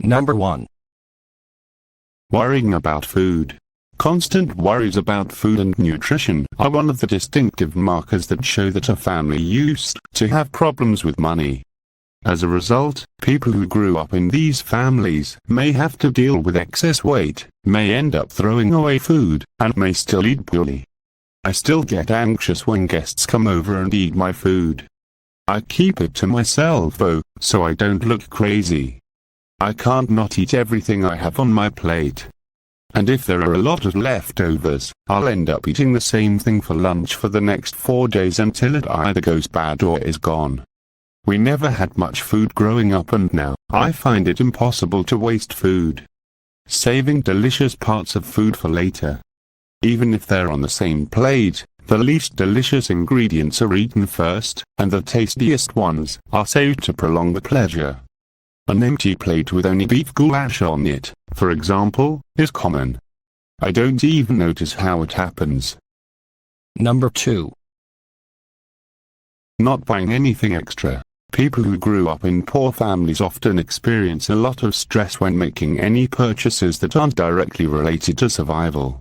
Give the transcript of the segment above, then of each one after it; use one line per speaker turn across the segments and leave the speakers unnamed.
Number 1.
Worrying about food. Constant worries about food and nutrition are one of the distinctive markers that show that a family used to have problems with money. As a result, people who grew up in these families may have to deal with excess weight, may end up throwing away food, and may still eat poorly. I still get anxious when guests come over and eat my food. I keep it to myself though, so I don't look crazy. I can't not eat everything I have on my plate. And if there are a lot of leftovers, I'll end up eating the same thing for lunch for the next 4 days until it either goes bad or is gone. We never had much food growing up, and now I find it impossible to waste food. Saving delicious parts of food for later. Even if they're on the same plate, the least delicious ingredients are eaten first, and the tastiest ones are saved to prolong the pleasure. An empty plate with only beef goulash on it, for example, is common. I don't even notice how it happens.
Number 2.
Not buying anything extra. People who grew up in poor families often experience a lot of stress when making any purchases that aren't directly related to survival.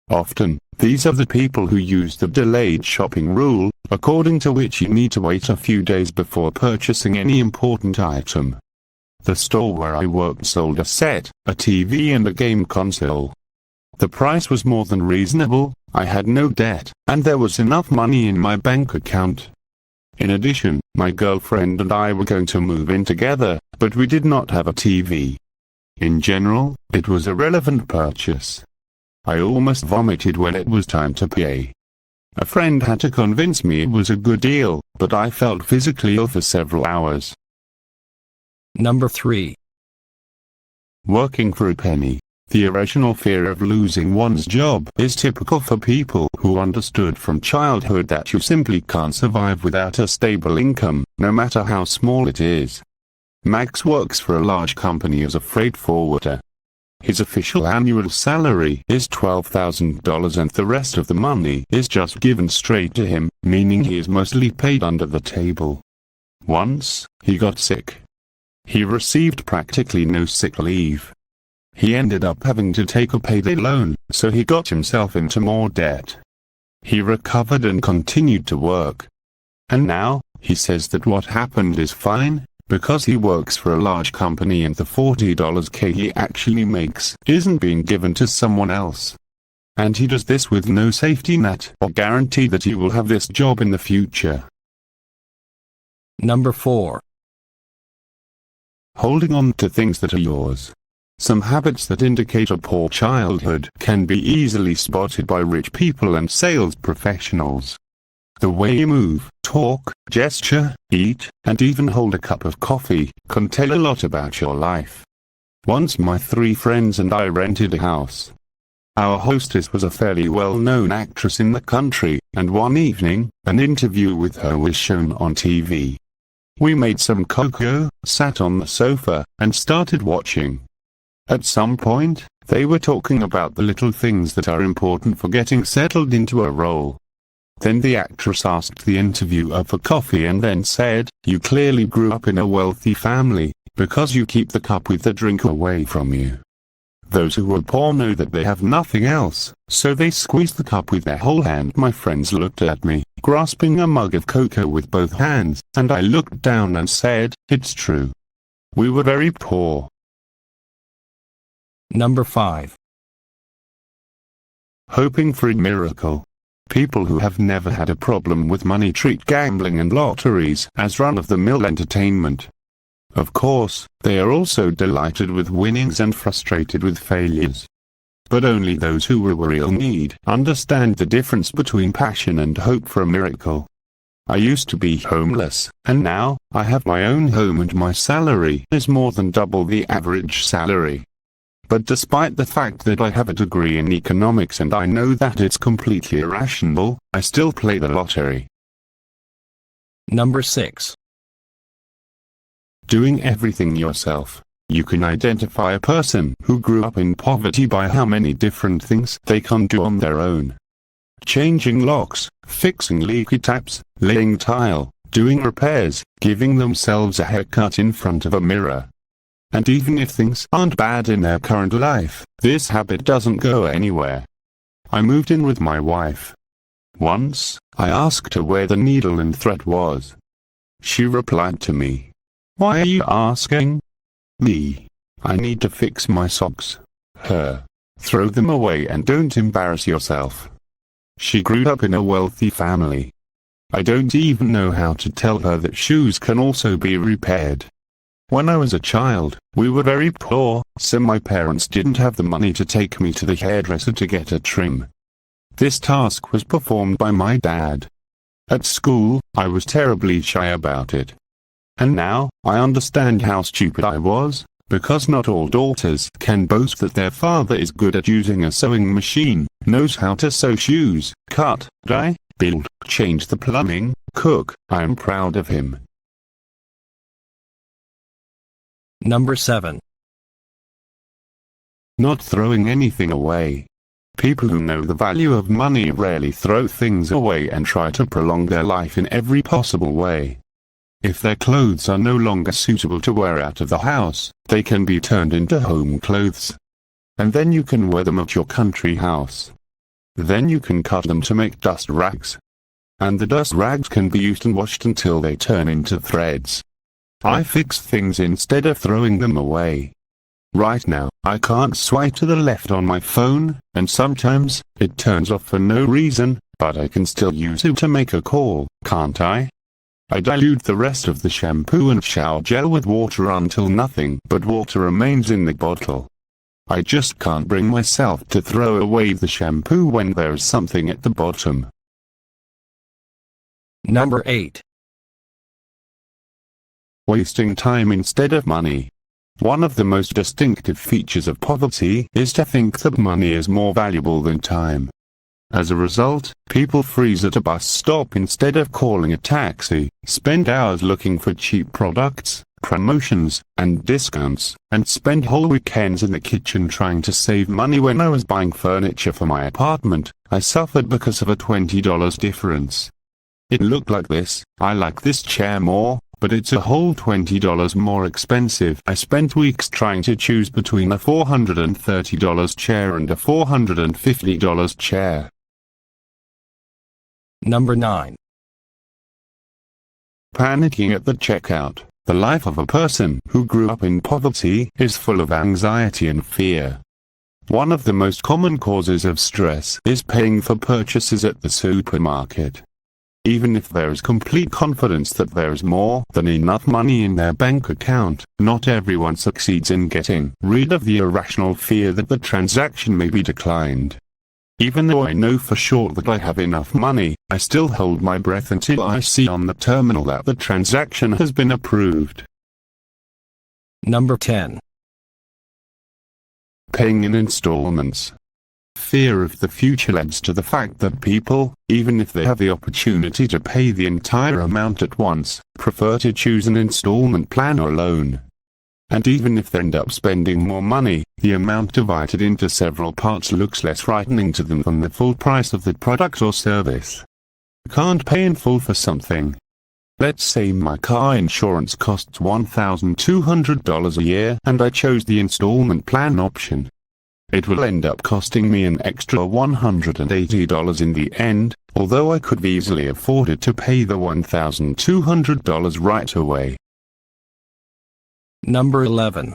Often, these are the people who use the delayed shopping rule, according to which you need to wait a few days before purchasing any important item. The store where I worked sold a set, a TV and a game console. The price was more than reasonable, I had no debt, and there was enough money in my bank account. In addition, my girlfriend and I were going to move in together, but we did not have a TV. In general, it was a relevant purchase. I almost vomited when it was time to pay. A friend had to convince me it was a good deal, but I felt physically ill for several hours.
Number 3.
Working for a penny. The irrational fear of losing one's job is typical for people who understood from childhood that you simply can't survive without a stable income, no matter how small it is. Max works for a large company as a freight forwarder. His official annual salary is $12,000 and the rest of the money is just given straight to him, meaning he is mostly paid under the table. Once, he got sick. He received practically no sick leave. He ended up having to take a payday loan, so he got himself into more debt. He recovered and continued to work. And now, he says that what happened is fine, because he works for a large company and the $40K he actually makes isn't being given to someone else. And he does this with no safety net or guarantee that he will have this job in the future.
Number 4.
Holding on to things that are yours. Some habits that indicate a poor childhood can be easily spotted by rich people and sales professionals. The way you move, talk, gesture, eat, and even hold a cup of coffee can tell a lot about your life. Once my 3 friends and I rented a house. Our hostess was a fairly well-known actress in the country, and one evening, an interview with her was shown on TV. We made some cocoa, sat on the sofa, and started watching. At some point, they were talking about the little things that are important for getting settled into a role. Then the actress asked the interviewer for coffee and then said, "You clearly grew up in a wealthy family, because you keep the cup with the drink away from you. Those who are poor know that they have nothing else, so they squeeze the cup with their whole hand." My friends looked at me, grasping a mug of cocoa with both hands, and I looked down and said, "It's true. We were very poor."
Number 5.
Hoping for a miracle. People who have never had a problem with money treat gambling and lotteries as run-of-the-mill entertainment. Of course, they are also delighted with winnings and frustrated with failures. But only those who are in real need understand the difference between passion and hope for a miracle. I used to be homeless, and now, I have my own home and my salary is more than double the average salary. But despite the fact that I have a degree in economics and I know that it's completely irrational, I still play the lottery.
Number 6.
Doing everything yourself. You can identify a person who grew up in poverty by how many different things they can do on their own. Changing locks, fixing leaky taps, laying tile, doing repairs, giving themselves a haircut in front of a mirror. And even if things aren't bad in their current life, this habit doesn't go anywhere. I moved in with my wife. Once, I asked her where the needle and thread was. She replied to me, "Why are you asking me? I need to fix my socks." Her, "Throw them away and don't embarrass yourself." She grew up in a wealthy family. I don't even know how to tell her that shoes can also be repaired. When I was a child, we were very poor, so my parents didn't have the money to take me to the hairdresser to get a trim. This task was performed by my dad. At school, I was terribly shy about it. And now, I understand how stupid I was, because not all daughters can boast that their father is good at using a sewing machine, knows how to sew shoes, cut, dye, build, change the plumbing, cook. I am proud of him.
Number 7.
Not throwing anything away. People who know the value of money rarely throw things away and try to prolong their life in every possible way. If their clothes are no longer suitable to wear out of the house, they can be turned into home clothes. And then you can wear them at your country house. Then you can cut them to make dust rags. And the dust rags can be used and washed until they turn into threads. I fix things instead of throwing them away. Right now, I can't swipe to the left on my phone, and sometimes, it turns off for no reason, but I can still use it to make a call, can't I? I dilute the rest of the shampoo and shower gel with water until nothing but water remains in the bottle. I just can't bring myself to throw away the shampoo when there is something at the bottom.
Number 8.
Wasting time instead of money. One of the most distinctive features of poverty is to think that money is more valuable than time. As a result, people freeze at a bus stop instead of calling a taxi, spend hours looking for cheap products, promotions, and discounts, and spend whole weekends in the kitchen trying to save money. When I was buying furniture for my apartment, I suffered because of a $20 difference. It looked like this: I like this chair more, but it's a whole $20 more expensive. I spent weeks trying to choose between a $430 chair and a $450 chair.
Number 9.
Panicking at the checkout. The life of a person who grew up in poverty is full of anxiety and fear. One of the most common causes of stress is paying for purchases at the supermarket. Even if there is complete confidence that there is more than enough money in their bank account, not everyone succeeds in getting rid of the irrational fear that the transaction may be declined. Even though I know for sure that I have enough money, I still hold my breath until I see on the terminal that the transaction has been approved.
Number 10.
Paying in installments. Fear of the future leads to the fact that people, even if they have the opportunity to pay the entire amount at once, prefer to choose an installment plan or loan. And even if they end up spending more money, the amount divided into several parts looks less frightening to them than the full price of the product or service. You can't pay in full for something. Let's say my car insurance costs $1,200 a year and I chose the installment plan option. It will end up costing me an extra $180 in the end, although I could easily afford it to pay the $1,200 right away.
Number 11.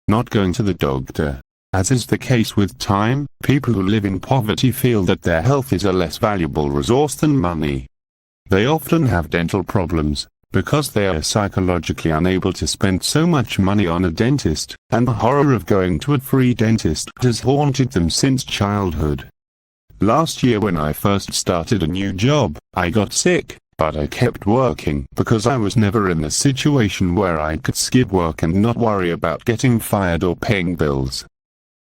Not going to the doctor. As is the case with time, people who live in poverty feel that their health is a less valuable resource than money. They often have dental problems, because they are psychologically unable to spend so much money on a dentist, and the horror of going to a free dentist has haunted them since childhood. Last year when I first started a new job, I got sick, but I kept working because I was never in a situation where I could skip work and not worry about getting fired or paying bills.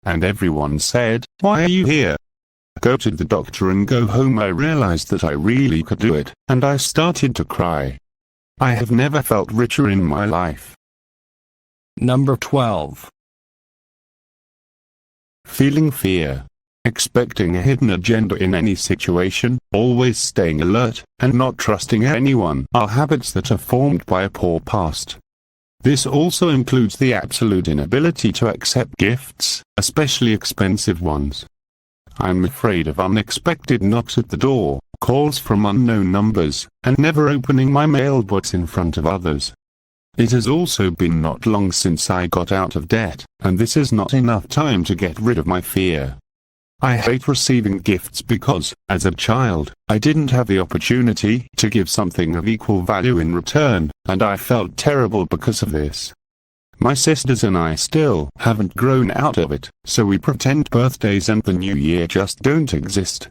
And everyone said, "Why are you here? Go to the doctor and go home." I realized that I really could do it, and I started to cry. I have never felt richer in my life.
Number 12.
Feeling fear. Expecting a hidden agenda in any situation, always staying alert, and not trusting anyone are habits that are formed by a poor past. This also includes the absolute inability to accept gifts, especially expensive ones. I'm afraid of unexpected knocks at the door, calls from unknown numbers, and never opening my mailbox in front of others. It has also been not long since I got out of debt, and this is not enough time to get rid of my fear. I hate receiving gifts because, as a child, I didn't have the opportunity to give something of equal value in return, and I felt terrible because of this. My sisters and I still haven't grown out of it, so we pretend birthdays and the new year just don't exist.